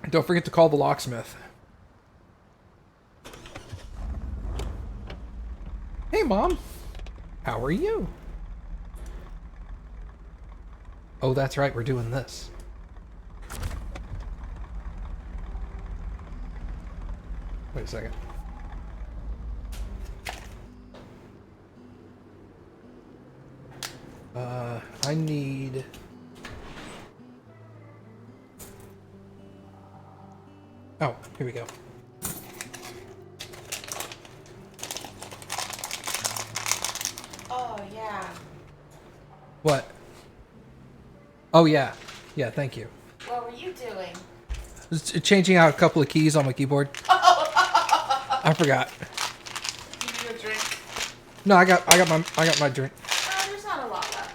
Don't forget to call the locksmith. Hey, Mom. How are you? Oh, that's right. We're doing this. Wait a second. I need... Oh, here we go. Oh, yeah. What? Oh, yeah. Yeah, thank you. What were you doing? Just changing out a couple of keys on my keyboard. I forgot. Give you a drink. No, I got my drink. There's not a lot left.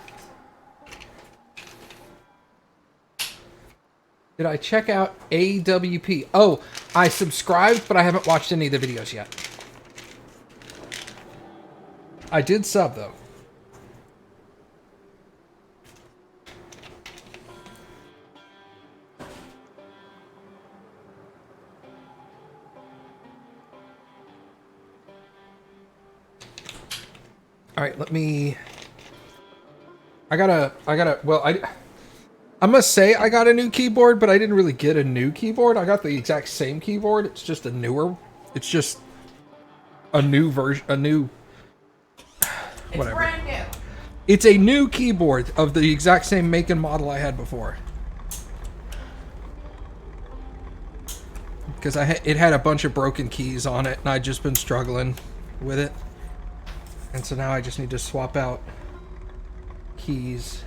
Did I check out AWP? Oh, I subscribed, but I haven't watched any of the videos yet. I did sub, though. All right, let me... well, I must say I got a new keyboard, but I didn't really get a new keyboard. I got the exact same keyboard. It's just a newer... It's just a new version... It's whatever. brand new. It's a new keyboard of the exact same make and model I had before. Because it had a bunch of broken keys on it, and I'd just been struggling with it. And so now I just need to swap out keys.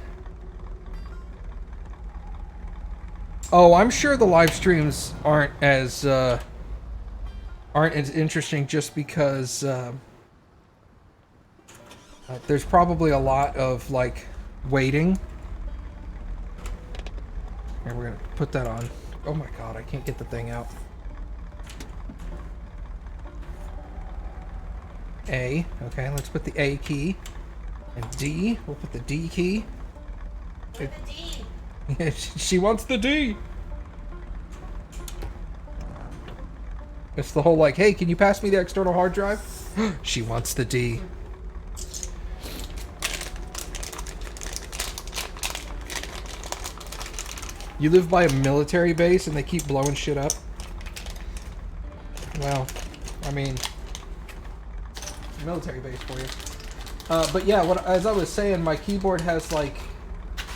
Oh, I'm sure the live streams aren't as interesting just because there's probably a lot of like waiting. Here, we're gonna put that on. Oh my god, I can't get the thing out. A. Okay, let's put the A key. And D. We'll put the D key. With the D. Yeah, she wants the D. It's the whole like, hey, can you pass me the external hard drive? She wants the D. You live by a military base and they keep blowing shit up? Well, I mean... military base for you. But yeah, as I was saying, my keyboard has like,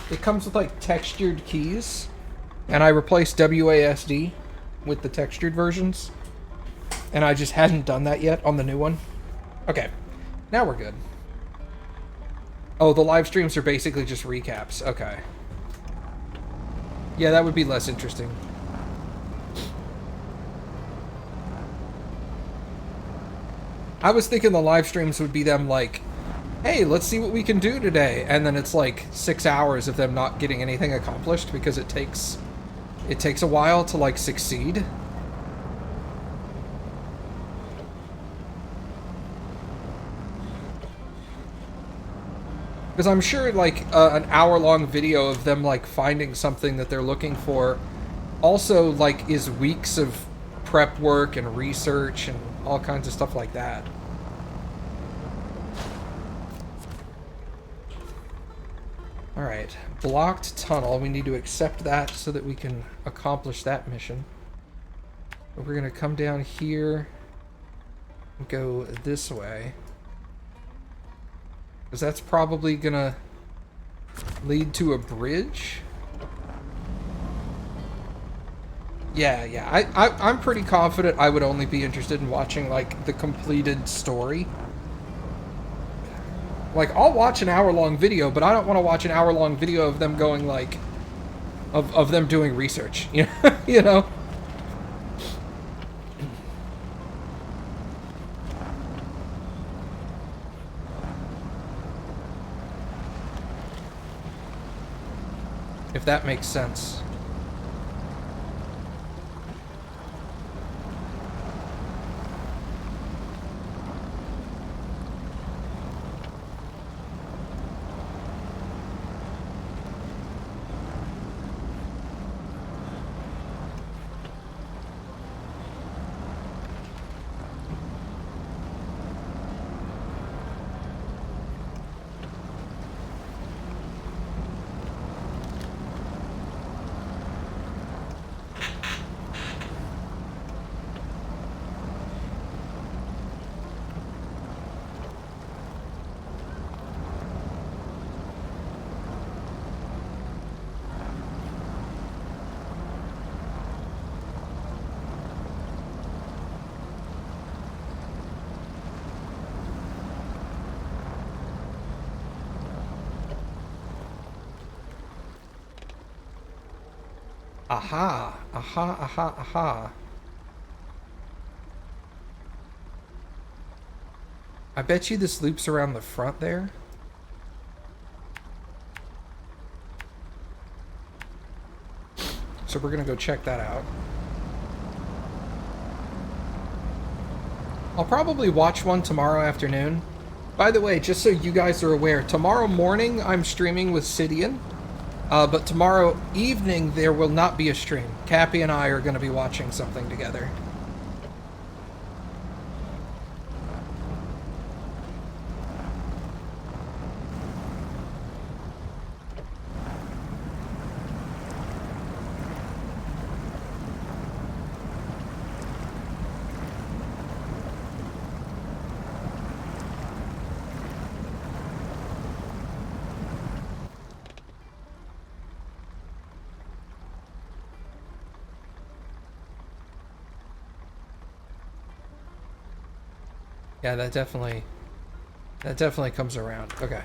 it comes with like textured keys, and I replaced WASD with the textured versions, and I just hadn't done that yet on the new one. Okay, now we're good. Oh, the live streams are basically just recaps. Okay. Yeah, that would be less interesting. I was thinking the live streams would be them like, hey, let's see what we can do today. And then it's like 6 hours of them not getting anything accomplished because it takes a while to like succeed. Because I'm sure like an hour-long video of them like finding something that they're looking for also like is weeks of prep work and research and all kinds of stuff like that. Alright, blocked tunnel. We need to accept that so that we can accomplish that mission. But we're going to come down here and go this way. Because that's probably going to lead to a bridge. Yeah. I'm pretty confident I would only be interested in watching, like, the completed story. Like, I'll watch an hour-long video, but I don't want to watch an hour-long video of them going, like... Of them doing research, you know? You know? If that makes sense. Aha! Aha! Aha! Aha! I bet you this loops around the front there. So we're gonna go check that out. I'll probably watch one tomorrow afternoon. By the way, just so you guys are aware, tomorrow morning I'm streaming with Sidian. But tomorrow evening there will not be a stream. Cappy and I are going to be watching something together. Yeah, that definitely comes around. Okay.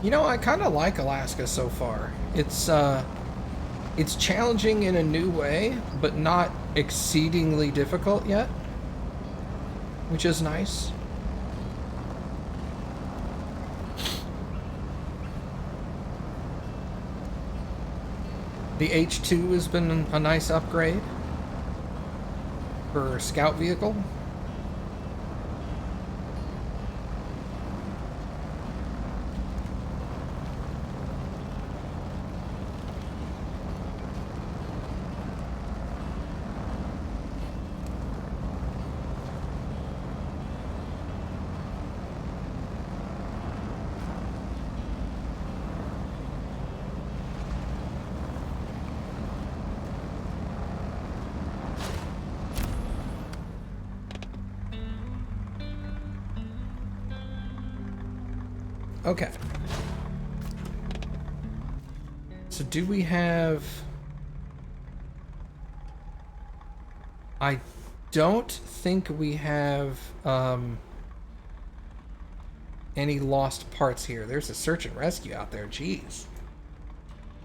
You know, I kind of like Alaska so far. It's challenging in a new way, but not exceedingly difficult yet, which is nice. The H2 has been a nice upgrade for a scout vehicle. Okay. So do we have... I don't think we have any lost parts here. There's a search and rescue out there. Jeez.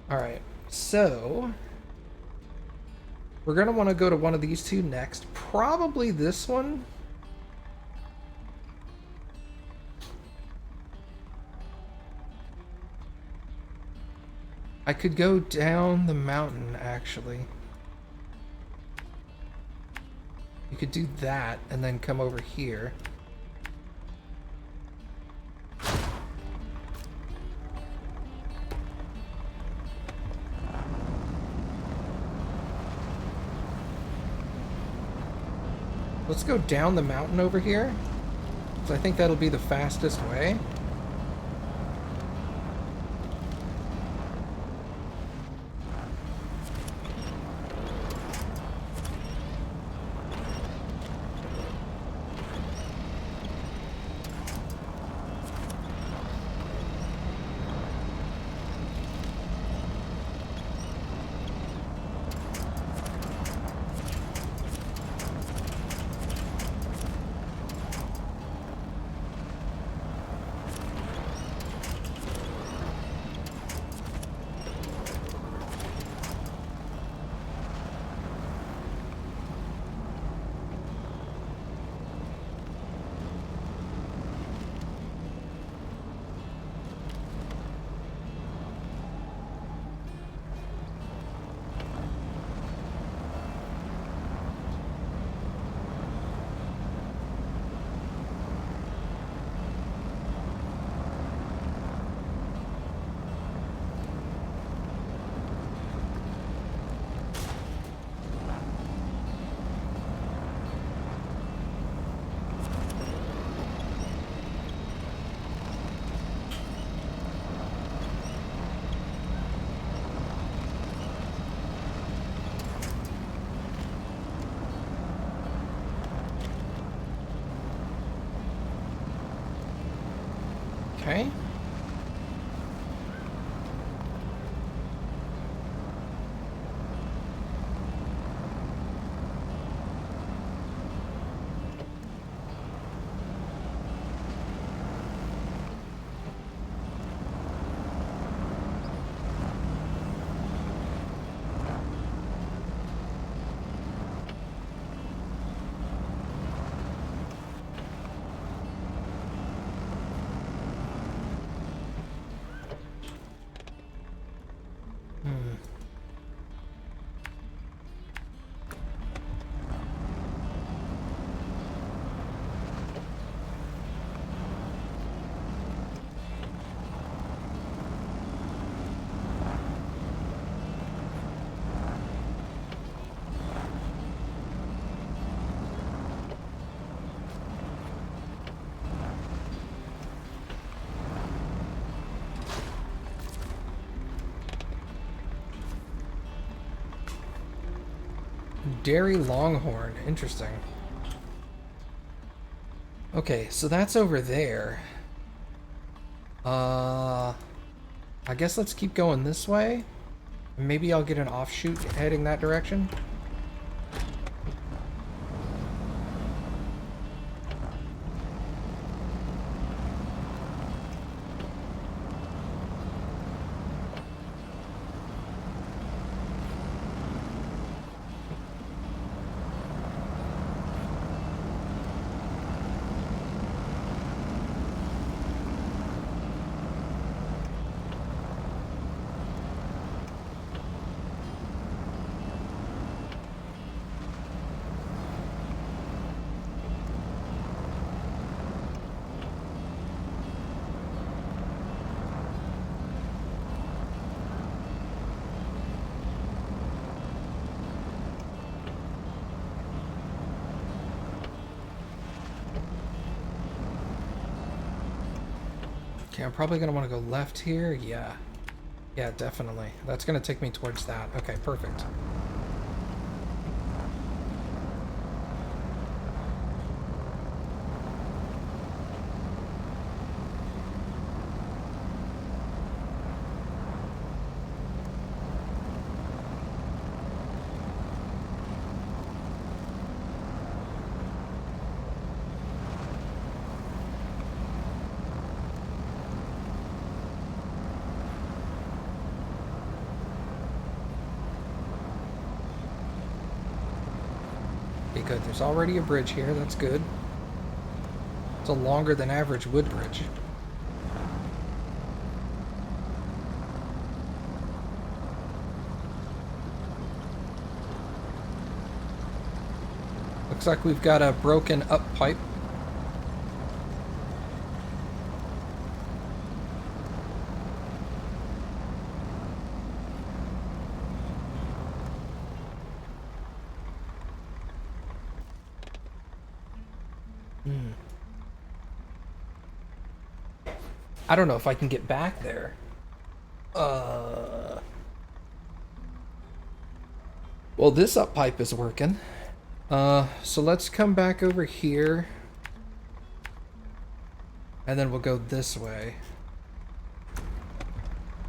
Alright, so... we're going to want to go to one of these two next. Probably this one. I could go down the mountain, actually. You could do that and then come over here. Let's go down the mountain over here, because I think that'll be the fastest way. Okay. Dairy Longhorn. Interesting. Okay, so that's over there. I guess let's keep going this way. Maybe I'll get an offshoot heading that direction. Okay, I'm probably going to want to go left here. Yeah. Yeah, definitely. That's going to take me towards that. Okay, perfect. Be good. There's already a bridge here. That's good. It's a longer than average wood bridge. Looks like we've got a broken up pipe. I don't know if I can get back there. Well, this up pipe is working. So let's come back over here. And then we'll go this way.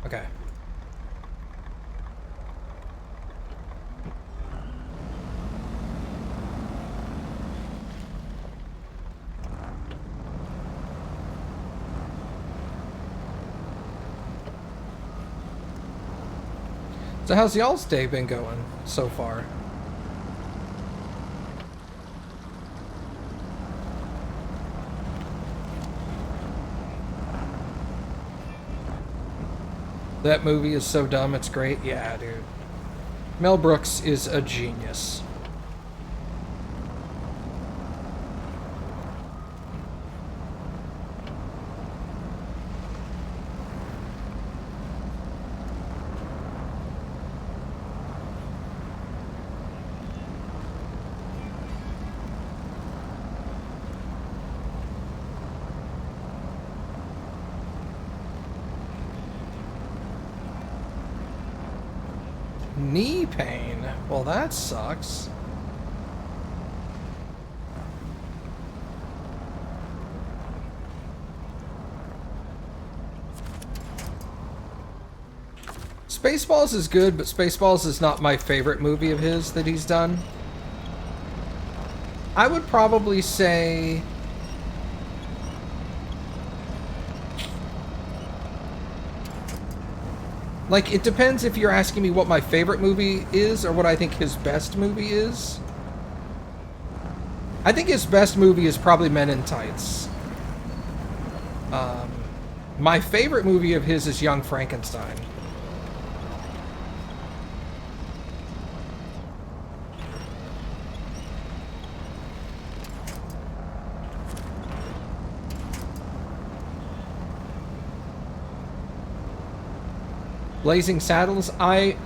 Okay. So how's y'all's day been going so far? That movie is so dumb, it's great. Yeah, dude. Mel Brooks is a genius. Knee pain. Well, that sucks. Spaceballs is good, but Spaceballs is not my favorite movie of his that he's done. I would probably say... Like, it depends if you're asking me what my favorite movie is or what I think his best movie is. I think his best movie is probably Men in Tights. My favorite movie of his is Young Frankenstein. Blazing Saddles, I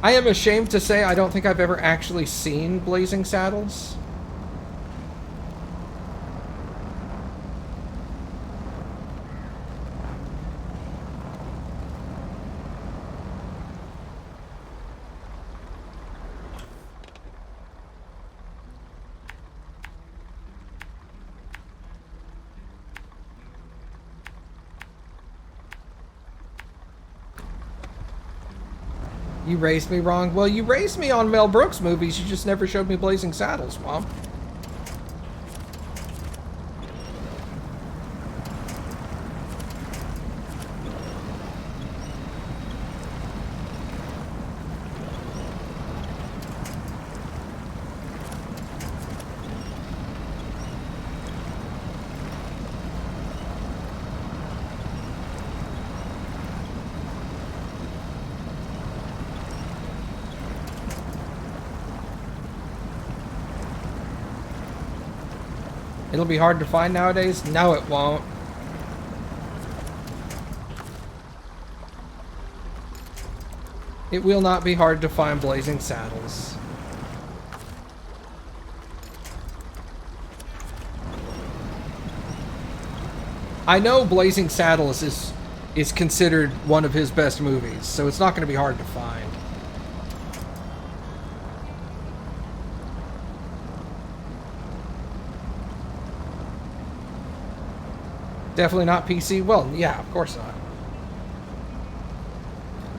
am ashamed to say I don't think I've ever actually seen Blazing Saddles. You raised me wrong. Well, you raised me on Mel Brooks movies. You just never showed me Blazing Saddles, Mom. It'll be hard to find nowadays? No, it won't. It will not be hard to find Blazing Saddles. I know Blazing Saddles is considered one of his best movies, so it's not going to be hard to find. Definitely not PC? Well, yeah, of course not.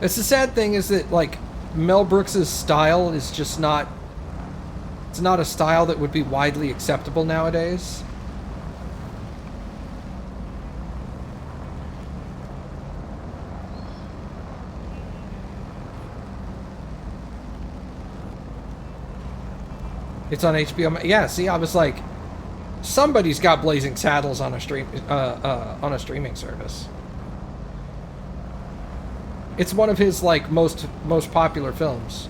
It's the sad thing is that, like, Mel Brooks' style is just not... It's not a style that would be widely acceptable nowadays. It's on HBO. Yeah, see, I was like, somebody's got Blazing Saddles on a on a streaming service. It's one of his like most popular films.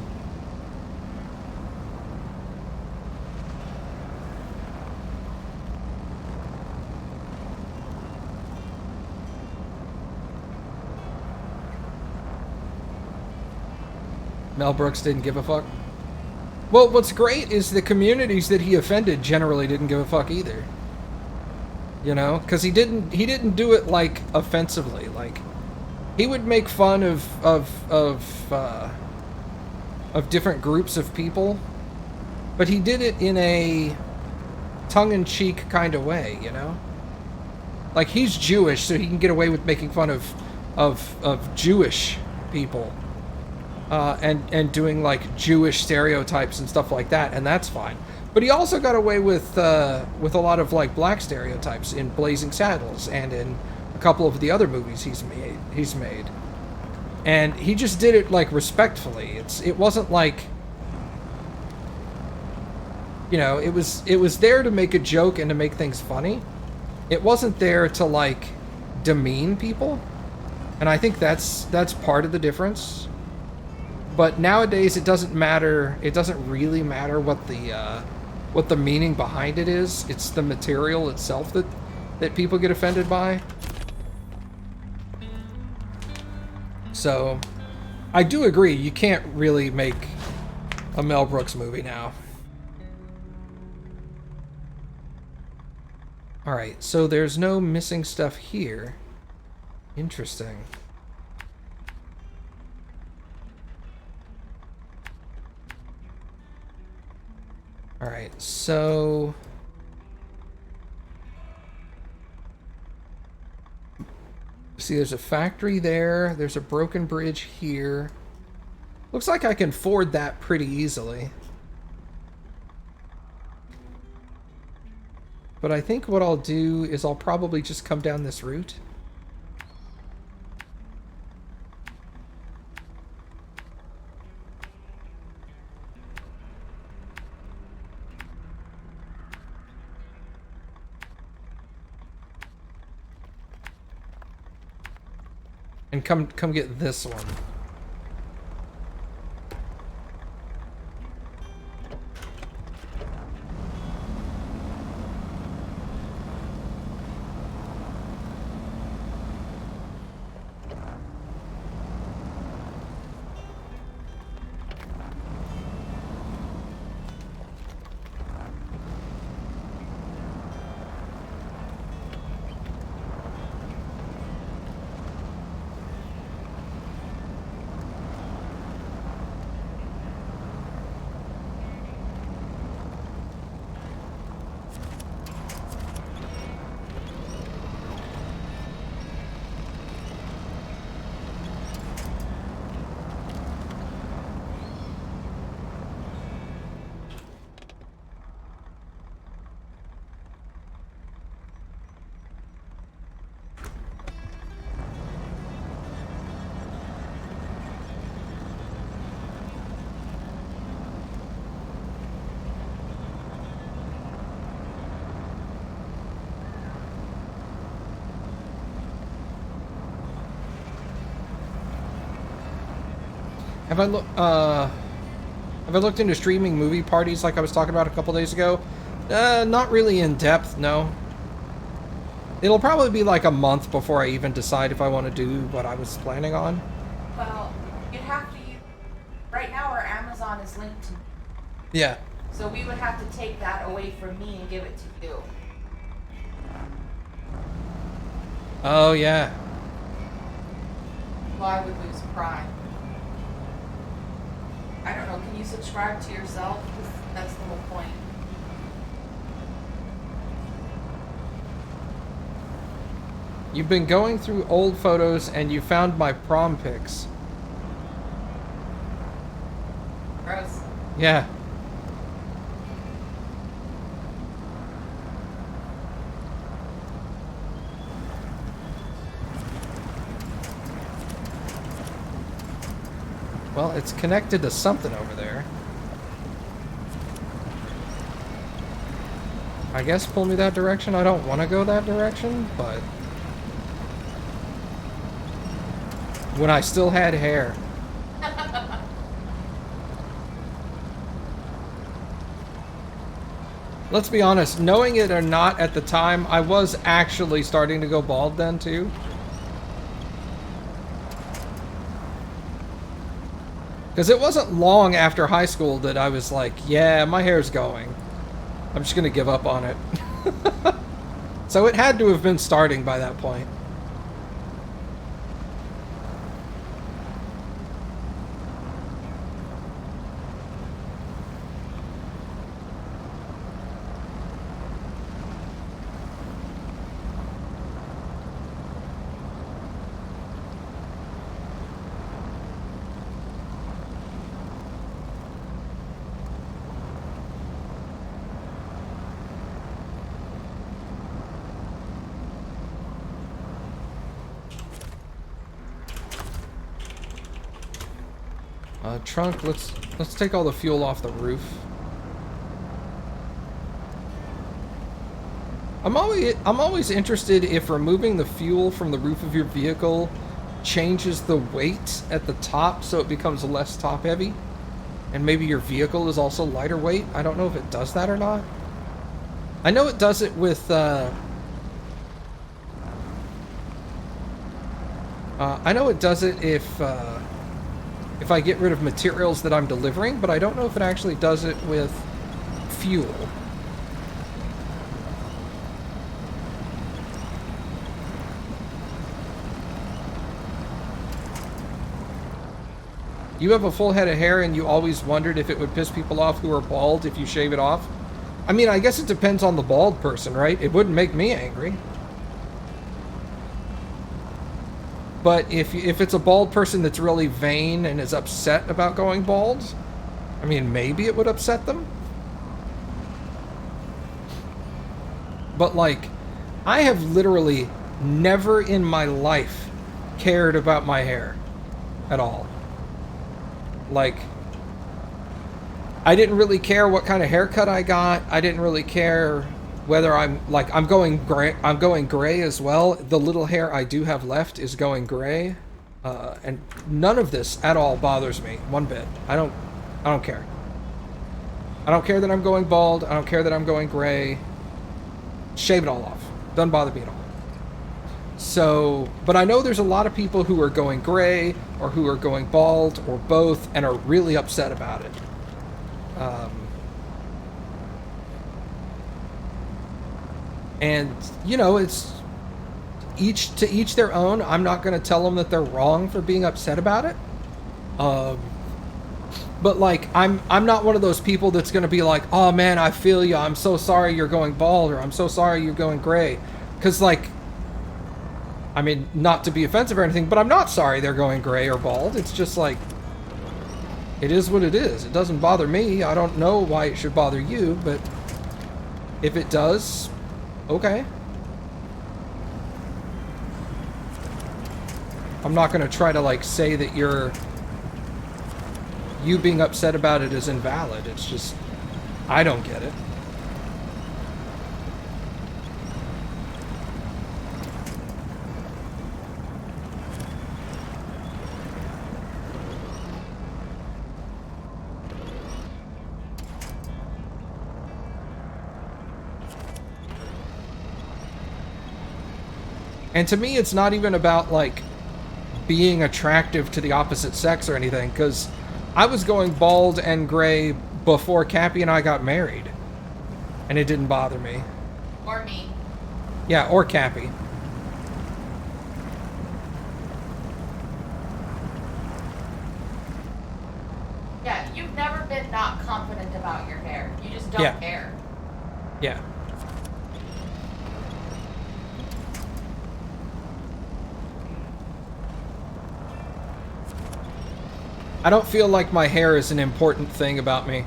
Mel Brooks didn't give a fuck. Well, what's great is the communities that he offended generally didn't give a fuck either. You know, because he didn't do it like offensively. Like, he would make fun of different groups of people, but he did it in a tongue-in-cheek kind of way. You know, like, he's Jewish, so he can get away with making fun of Jewish people. And doing like Jewish stereotypes and stuff like that, and that's fine. But he also got away with a lot of like black stereotypes in Blazing Saddles and in a couple of the other movies he's made. And he just did it like respectfully. It wasn't like, you know, it was there to make a joke and to make things funny. It wasn't there to like demean people. And I think that's part of the difference. But nowadays, it doesn't matter. It doesn't really matter what the meaning behind it is. It's the material itself that people get offended by. So, I do agree. You can't really make a Mel Brooks movie now. All right. So there's no missing stuff here. Interesting. Alright, so... see, there's a factory there. There's a broken bridge here. Looks like I can ford that pretty easily. But I think what I'll do is I'll probably just come down this route. And come get this one. Have I looked into streaming movie parties like I was talking about a couple days ago? Not really in depth, no. It'll probably be like a month before I even decide if I want to do what I was planning on. Well, you'd have to use... right now our Amazon is linked to me. Yeah. So we would have to take that away from me and give it to you. Oh, yeah. Well, I would lose Prime. I don't know, can you subscribe to yourself? 'Cause that's the whole point. You've been going through old photos and you found my prom pics. Gross. Yeah. Well, it's connected to something over there. I guess pull me that direction. I don't want to go that direction, but when I still had hair. Let's be honest, knowing it or not at the time, I was actually starting to go bald then too. Because it wasn't long after high school that I was like, yeah, my hair's going. I'm just going to give up on it. So it had to have been starting by that point. Trunk, let's take all the fuel off the roof. I'm always interested if removing the fuel from the roof of your vehicle changes the weight at the top so it becomes less top heavy. And maybe your vehicle is also lighter weight. I don't know if it does that or not. I know it does it with I know it does it if I get rid of materials that I'm delivering, but I don't know if it actually does it with fuel. You have a full head of hair and you always wondered if it would piss people off who are bald if you shave it off? I mean, I guess it depends on the bald person, right? It wouldn't make me angry. But if it's a bald person that's really vain and is upset about going bald, I mean, maybe it would upset them. But, like, I have literally never in my life cared about my hair at all. Like, I didn't really care what kind of haircut I got. I didn't really care whether I'm going gray. I'm going gray as well. The little hair I do have left is going gray, and none of this at all bothers me one bit. I don't care. I don't care that I'm going bald. I don't care that I'm going gray. Shave it all off. Doesn't bother me at all. So, but I know there's a lot of people who are going gray or who are going bald or both and are really upset about it. And, you know, it's each to each their own. I'm not going to tell them that they're wrong for being upset about it. But, like, I'm not one of those people that's going to be like, oh, man, I feel you. I'm so sorry you're going bald, or I'm so sorry you're going gray. Because, like, I mean, not to be offensive or anything, but I'm not sorry they're going gray or bald. It's just like, it is what it is. It doesn't bother me. I don't know why it should bother you, but if it does, okay. I'm not going to try to, like, say that you being upset about it is invalid. It's just, I don't get it. And to me, it's not even about, like, being attractive to the opposite sex or anything, because I was going bald and gray before Cappy and I got married, and it didn't bother me. Or me. Yeah, or Cappy. Yeah, you've never been not confident about your hair. You just don't care. Yeah. I don't feel like my hair is an important thing about me.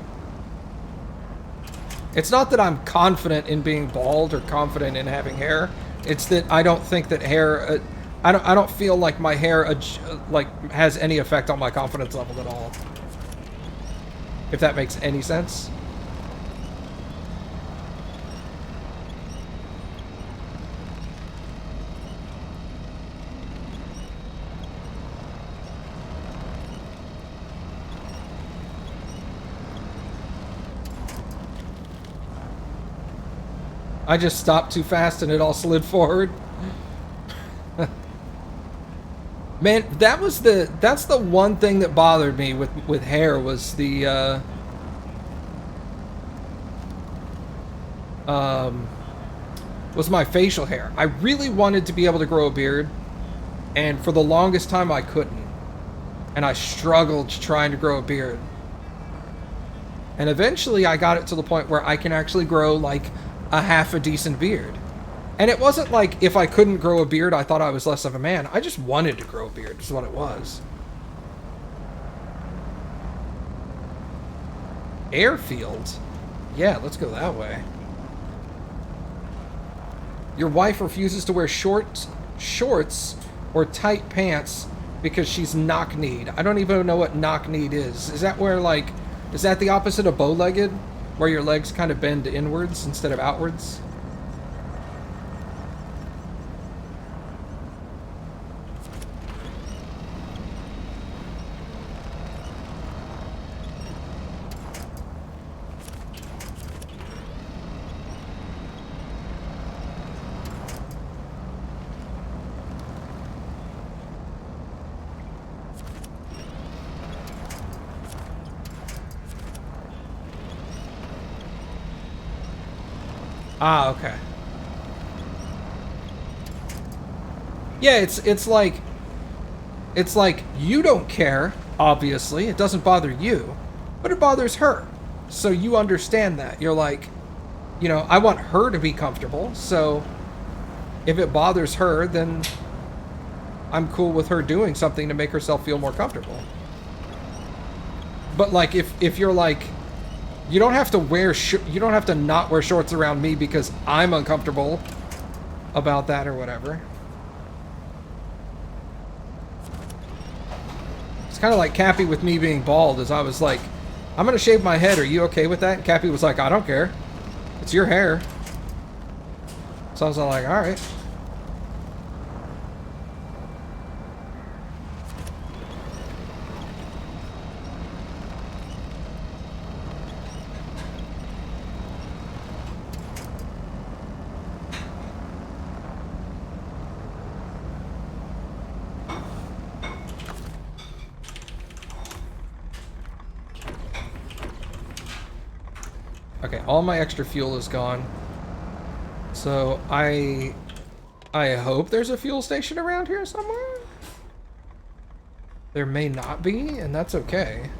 It's not that I'm confident in being bald or confident in having hair. It's that I don't think that hair... I don't feel like my hair like has any effect on my confidence level at all. If that makes any sense. I just stopped too fast and it all slid forward. Man, that's the one thing that bothered me with hair was the was my facial hair. I really wanted to be able to grow a beard, and for the longest time I couldn't. And I struggled trying to grow a beard. And eventually I got it to the point where I can actually grow like a half a decent beard. And it wasn't like if I couldn't grow a beard, I thought I was less of a man. I just wanted to grow a beard, is what it was. Airfield? Yeah, let's go that way. Your wife refuses to wear shorts or tight pants because she's knock-kneed. I don't even know what knock-kneed is. Is that where, like, is that the opposite of bow-legged? Where your legs kind of bend inwards instead of outwards? Ah, okay. Yeah, it's like you don't care, obviously. It doesn't bother you, but it bothers her. So you understand that. You're like, you know, I want her to be comfortable, so if it bothers her, then I'm cool with her doing something to make herself feel more comfortable. But like if you're like, you don't have to you don't have to not wear shorts around me because I'm uncomfortable about that or whatever. It's kind of like Cappy with me being bald, as I was like, I'm gonna shave my head, are you okay with that? And Cappy was like, I don't care. It's your hair. So I was like, alright. Okay, all my extra fuel is gone. So I hope there's a fuel station around here somewhere. There may not be, and that's okay.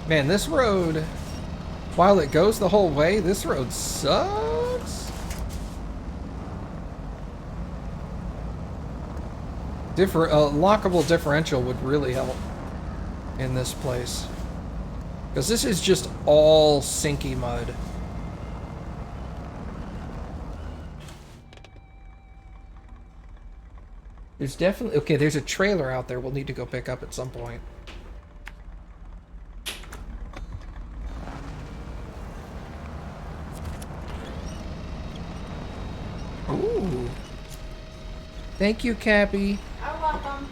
Man, this road, while it goes the whole way, this road sucks. Lockable differential would really help in this place. Because this is just all sinky mud. There's definitely... Okay, there's a trailer out there we'll need to go pick up at some point. Ooh. Thank you, Cappy. You're welcome.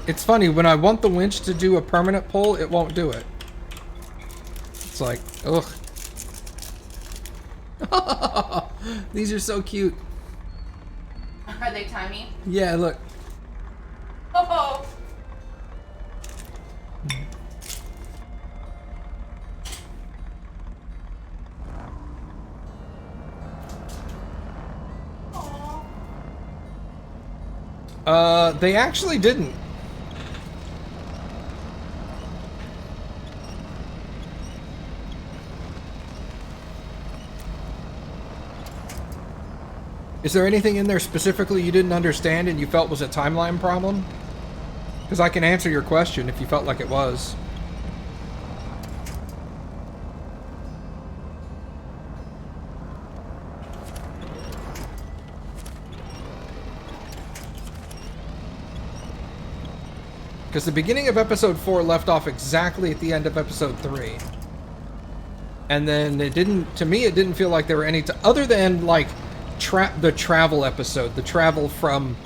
It's funny, when I want the winch to do a permanent pull, it won't do it. It's like, ugh. These are so cute. Are they tiny? Yeah, look. Oh. Aww. They actually didn't. Is there anything in there specifically you didn't understand and you felt was a timeline problem? Because I can answer your question if you felt like it was. Because the beginning of episode 4 left off exactly at the end of episode 3. And then it didn't, to me, it didn't feel like there were any, other than like the travel episode, the travel from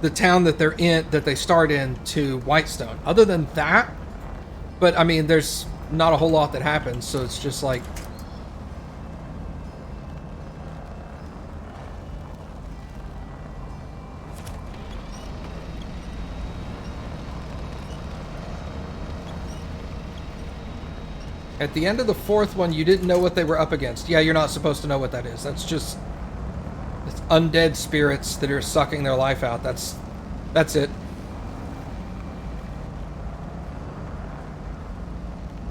the town that they're in, that they start in, to Whitestone. Other than that, but I mean, there's not a whole lot that happens, so it's just like, at the end of the 4th one, you didn't know what they were up against. Yeah, you're not supposed to know what that is. That's just, it's undead spirits that are sucking their life out. That's it.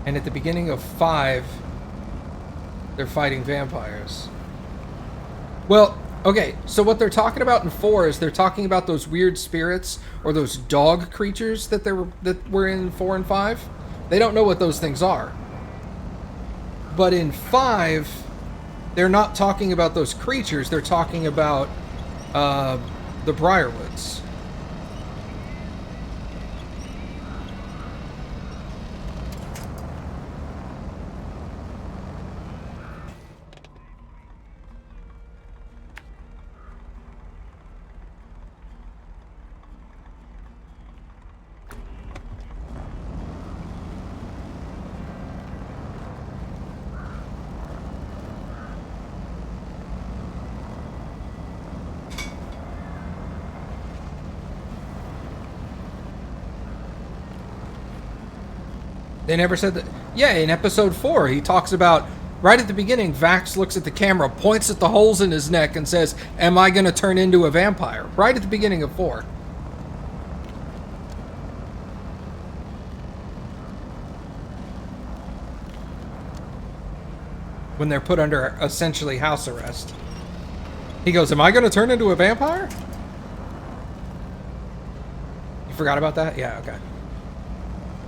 And at the beginning of 5, they're fighting vampires. Well, okay, so what they're talking about in 4 is they're talking about those weird spirits or those dog creatures that were in 4 and 5. They don't know what those things are. But in 5, they're not talking about those creatures. They're talking about the Briarwoods. They never said that. Yeah, in episode 4, he talks about, right at the beginning, Vax looks at the camera, points at the holes in his neck, and says, "Am I going to turn into a vampire?" Right at the beginning of 4. When they're put under, essentially, house arrest. He goes, "Am I going to turn into a vampire?" You forgot about that? Yeah, okay.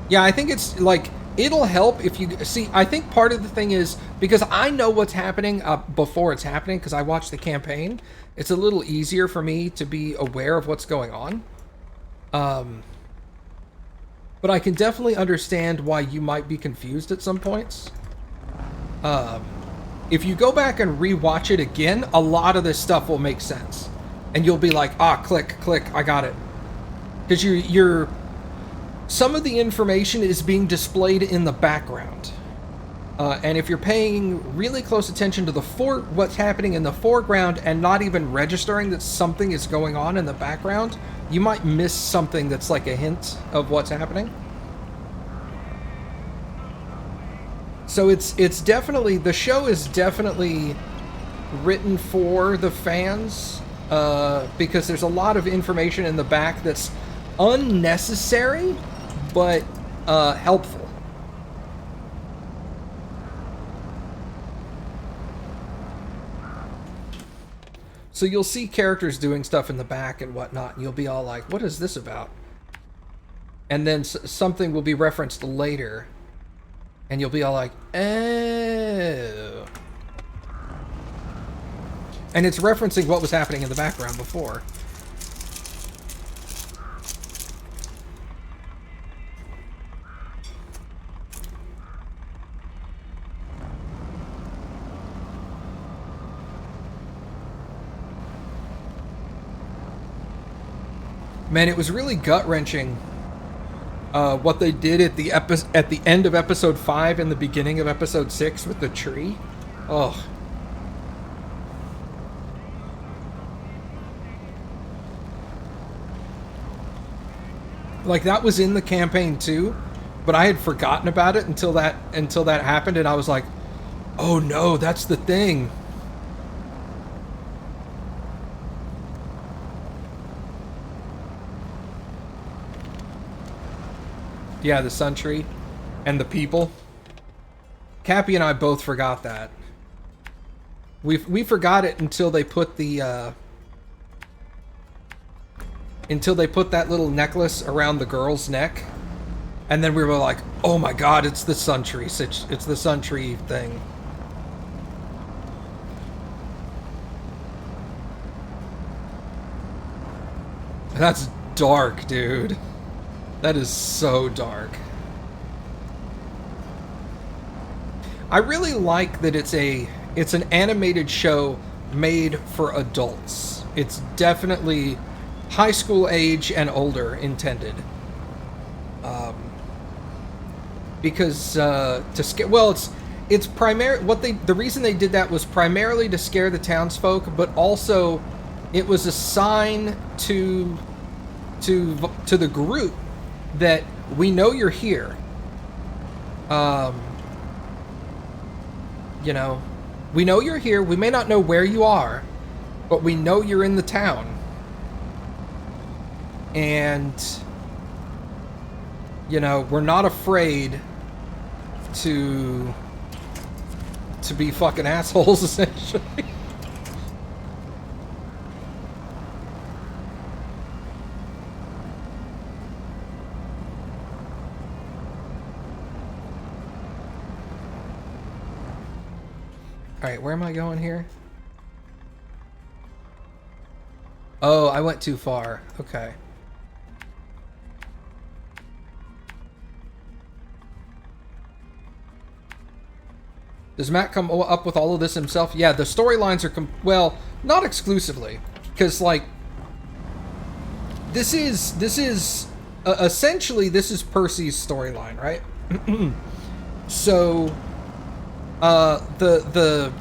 Yeah, I think it's like, it'll help if you see. I think part of the thing is because I know what's happening before it's happening because I watch the campaign. It's a little easier for me to be aware of what's going on. But I can definitely understand why you might be confused at some points. If you go back and rewatch it again, a lot of this stuff will make sense, and you'll be like, "Ah, click, click, I got it," because you're some of the information is being displayed in the background. And if you're paying really close attention to what's happening in the foreground and not even registering that something is going on in the background, you might miss something that's like a hint of what's happening. So it's definitely, the show is definitely written for the fans, because there's a lot of information in the back that's unnecessary, but helpful. So you'll see characters doing stuff in the back and whatnot, and you'll be all like, "What is this about?" And then something will be referenced later, and you'll be all like, "Oh." And it's referencing what was happening in the background before. Man, it was really gut-wrenching what they did at the end of episode 5 and the beginning of episode 6 with the tree. Oh. Like, that was in the campaign too, but I had forgotten about it until that happened, and I was like, "Oh no, that's the thing." Yeah, the sun tree and the people. Cappy and I both forgot that. We forgot it until they put the until they put that little necklace around the girl's neck, and then we were like, "Oh my God, it's the sun tree! It's the sun tree thing." That's dark, dude. That is so dark. I really like that it's an animated show made for adults. It's definitely high school age and older intended. Because to scare, well, it's the reason they did that was primarily to scare the townsfolk, but also it was a sign to the group that we know you're here. You know, we know you're here. We may not know where you are, but we know you're in the town. And, you know, we're not afraid to be fucking assholes, essentially. Alright, where am I going here? Oh, I went too far. Okay. Does Matt come up with all of this himself? Yeah, the storylines are well, not exclusively, because like this is essentially this is Percy's storyline, right? So the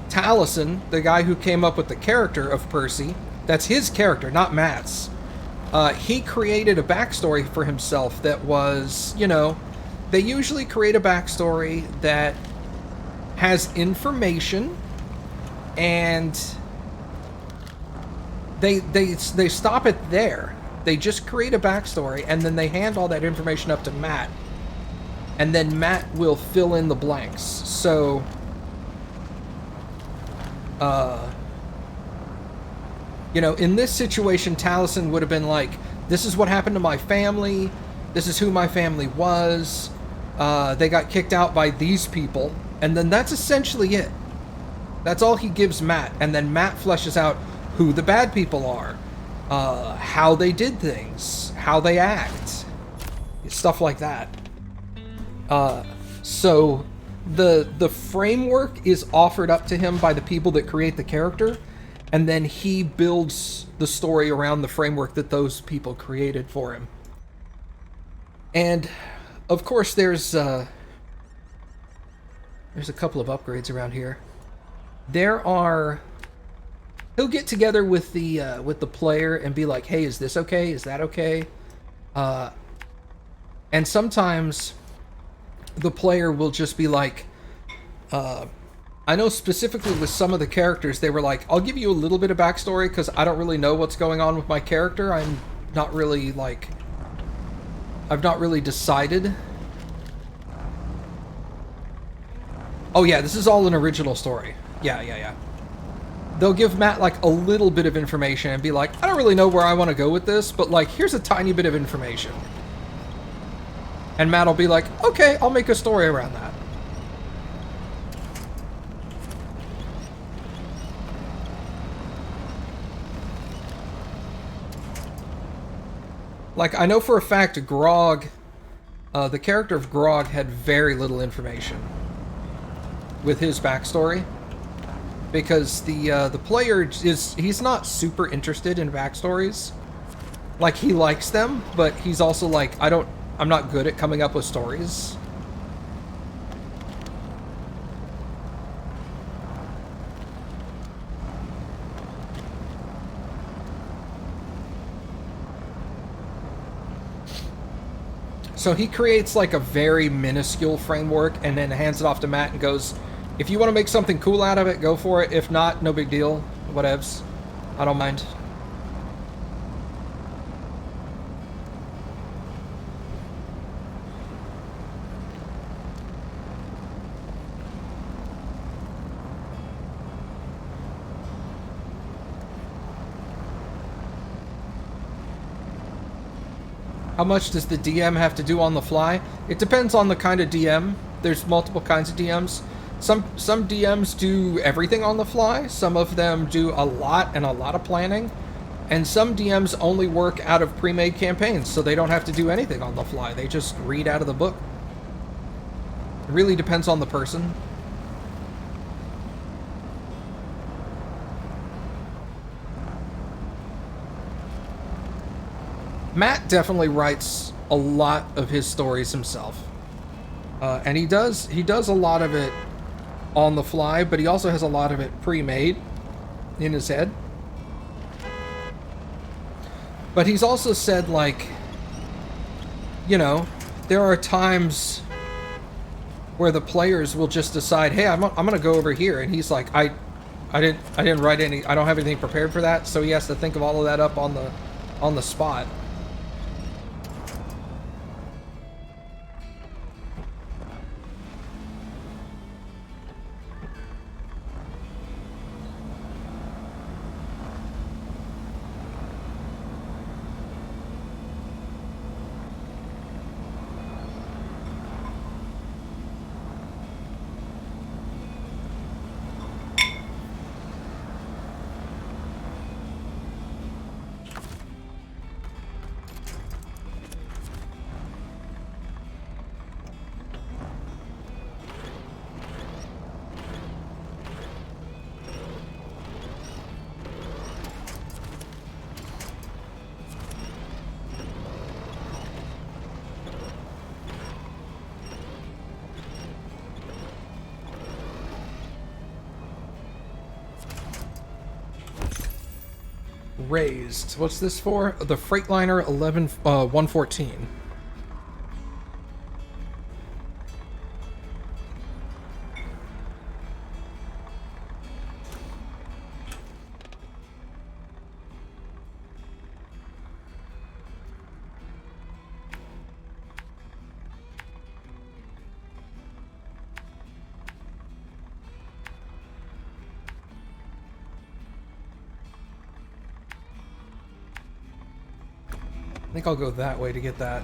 Taliesin, the guy who came up with the character of Percy, that's his character, not Matt's. He created a backstory for himself that was, you know, they usually create a backstory that has information, and they stop it there. They just create a backstory, and then they hand all that information up to Matt, and then Matt will fill in the blanks. So, you know, in this situation, Taliesin would have been like, this is what happened to my family, this is who my family was, they got kicked out by these people, and then that's essentially it. That's all he gives Matt, and then Matt fleshes out who the bad people are, how they did things, how they act, stuff like that. So the framework is offered up to him by the people that create the character, and then he builds the story around the framework that those people created for him. And of course there's a couple of upgrades around here. He'll get together with the player and be like, hey, is this okay? Is that okay? And sometimes the player will just be like, I know specifically with some of the characters, they were like, I'll give you a little bit of backstory because I don't really know what's going on with my character. I'm not really, like, I've not really decided. Oh yeah, this is all an original story. Yeah. They'll give Matt, like, a little bit of information and be like, I don't really know where I want to go with this, but, like, here's a tiny bit of information. And Matt will be like, okay, I'll make a story around that. Like, I know for a fact Grog, the character of Grog had very little information with his backstory. Because the player he's not super interested in backstories. Like, he likes them, but he's also like, I'm not good at coming up with stories. So he creates like a very minuscule framework and then hands it off to Matt and goes, if you want to make something cool out of it, go for it. If not, no big deal. Whatevs. I don't mind. How much does the DM have to do on the fly? It depends on the kind of DM. There's multiple kinds of DMs. Some DMs do everything on the fly. Some of them do a lot and a lot of planning. And some DMs only work out of pre-made campaigns, so they don't have to do anything on the fly. They just read out of the book. It really depends on the person. Matt definitely writes a lot of his stories himself. And he does a lot of it on the fly, but he also has a lot of it pre-made in his head. But he's also said, like, you know, there are times where the players will just decide, hey, I'm gonna go over here, and he's like, I didn't write any, I don't have anything prepared for that, so he has to think of all of that up on the spot. Raised. What's this for? The Freightliner 114. I think I'll go that way to get that.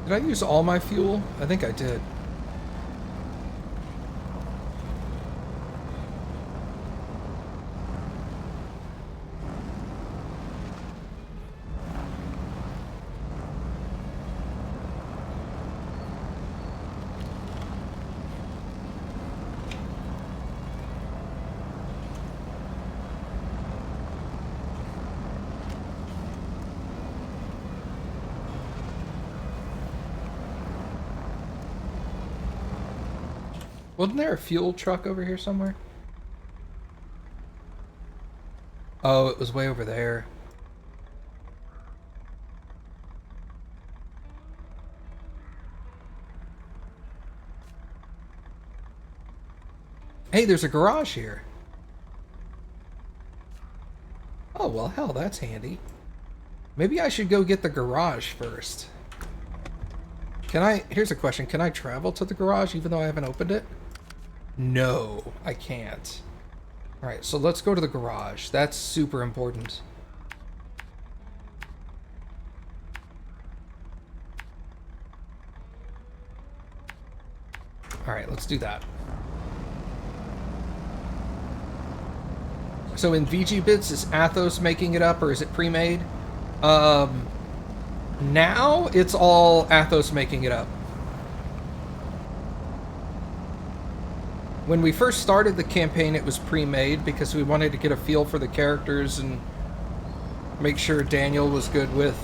Did I use all my fuel? I think I did. Wasn't there a fuel truck over here somewhere? Oh, it was way over there. Hey, there's a garage here. Oh, well, hell, that's handy. Maybe I should go get the garage first. Here's a question. Can I travel to the garage even though I haven't opened it? No, I can't. Alright, so let's go to the garage. That's super important. Alright, let's do that. So in VG Bits, is Athos making it up, or is it pre-made? Now it's all Athos making it up. When we first started the campaign, it was pre-made because we wanted to get a feel for the characters and make sure Daniel was good with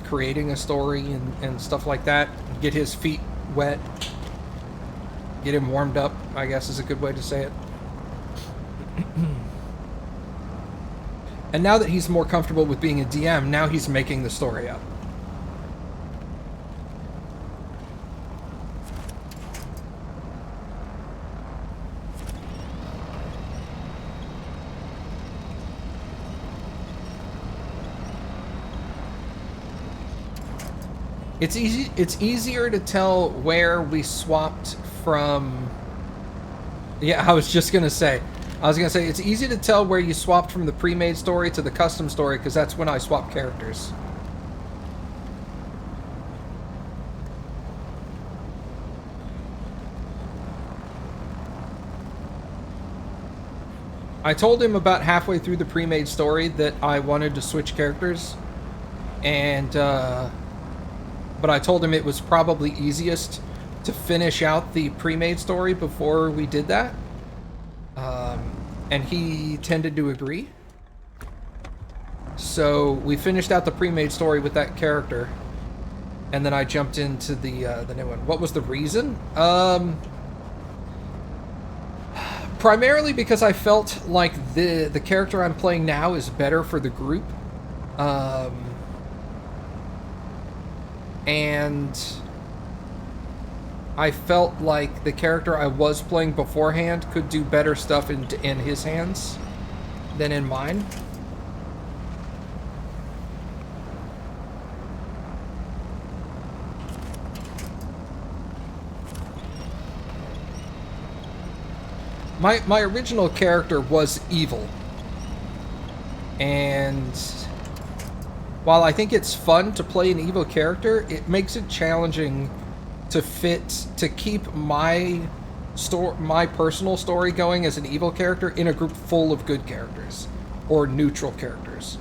creating a story and stuff like that. Get his feet wet. Get him warmed up, I guess is a good way to say it. And now that he's more comfortable with being a DM, now he's making the story up. It's easier to tell where we swapped from. Yeah, I was gonna say it's easy to tell where you swapped from the pre-made story to the custom story, because that's when I swap characters. I told him about halfway through the pre-made story that I wanted to switch characters, and but I told him it was probably easiest to finish out the pre-made story before we did that. And he tended to agree. So we finished out the pre-made story with that character, and then I jumped into the new one. What was the reason? Primarily because I felt like the character I'm playing now is better for the group. And I felt like the character I was playing beforehand could do better stuff in his hands than in mine. My original character was evil. And while I think it's fun to play an evil character, it makes it challenging to keep my personal story going as an evil character in a group full of good characters or neutral characters.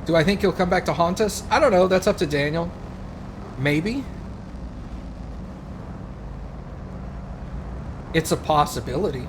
Do I think he'll come back to haunt us? I don't know. That's up to Daniel. Maybe. It's a possibility.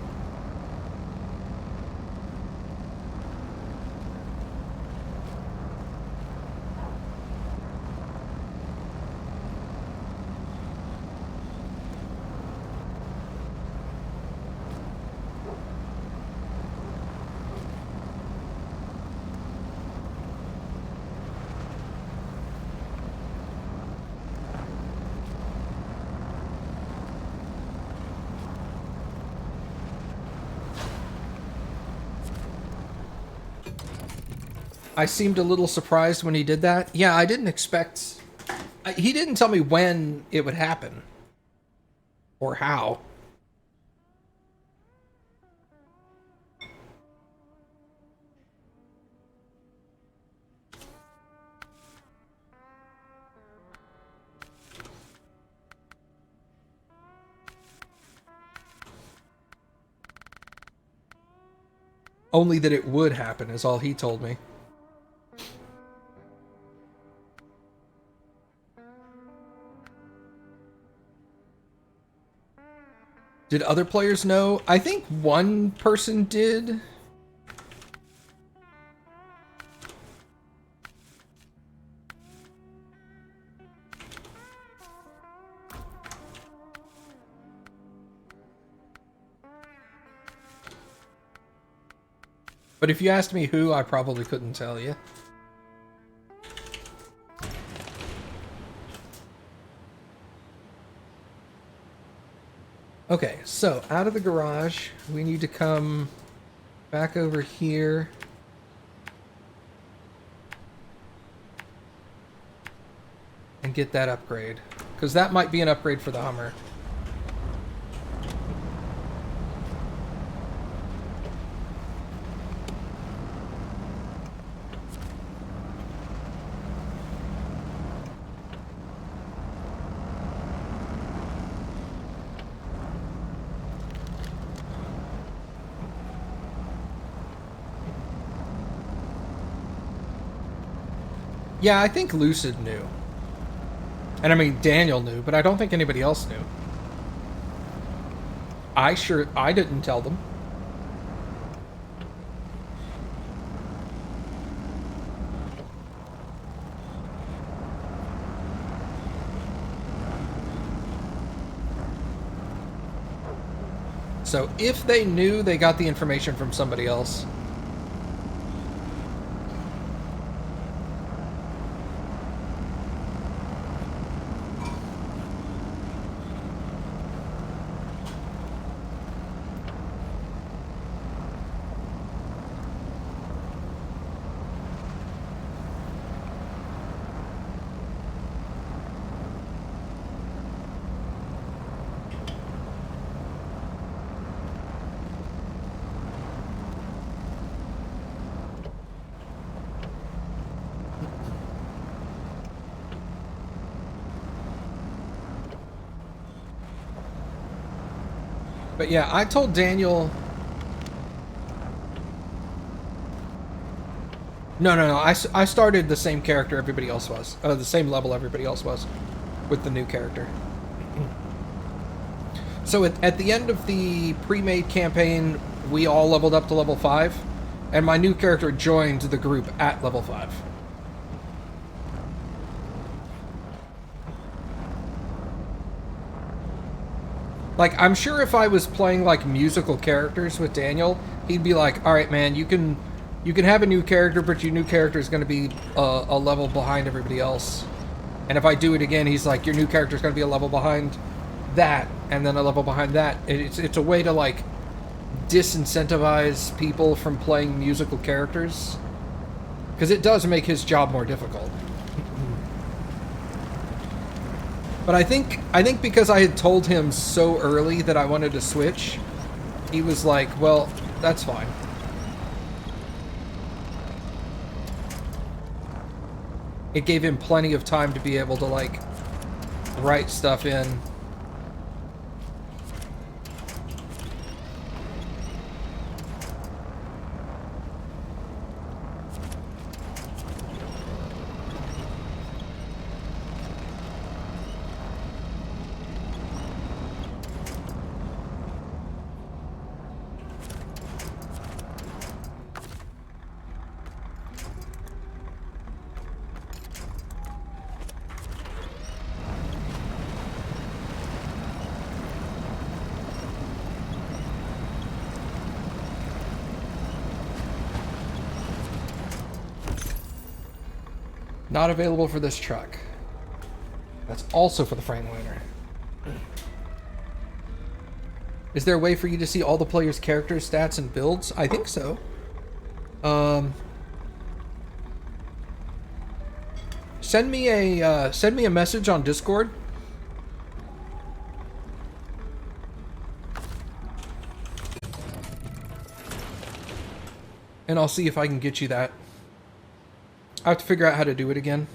I seemed a little surprised when he did that. Yeah, I didn't expect... He didn't tell me when it would happen. Or how. Only that it would happen is all he told me. Did other players know? I think one person did. But if you asked me who, I probably couldn't tell you. Okay, so out of the garage, we need to come back over here. And get that upgrade. Because that might be an upgrade for the Hummer. Yeah, I think Lucid knew. And I mean, Daniel knew, but I don't think anybody else knew. I didn't tell them. So if they knew, they got the information from somebody else. But yeah, I told Daniel... No. I started the same character everybody else was. The same level everybody else was. With the new character. So at the end of the pre-made campaign, we all leveled up to level 5. And my new character joined the group at level 5. Like, I'm sure if I was playing, like, musical characters with Daniel, he'd be like, alright, man, you can have a new character, but your new character is going to be a level behind everybody else. And if I do it again, he's like, your new character is going to be a level behind that, and then a level behind that. It's a way to, like, disincentivize people from playing musical characters. Because it does make his job more difficult. But I think because I had told him so early that I wanted to switch, he was like, well, that's fine. It gave him plenty of time to be able to, like, write stuff in. Not available for this truck. That's also for the Freightliner. Is there a way for you to see all the players' characters, stats, and builds? I think so. Send me a message on Discord. And I'll see if I can get you that. I have to figure out how to do it again.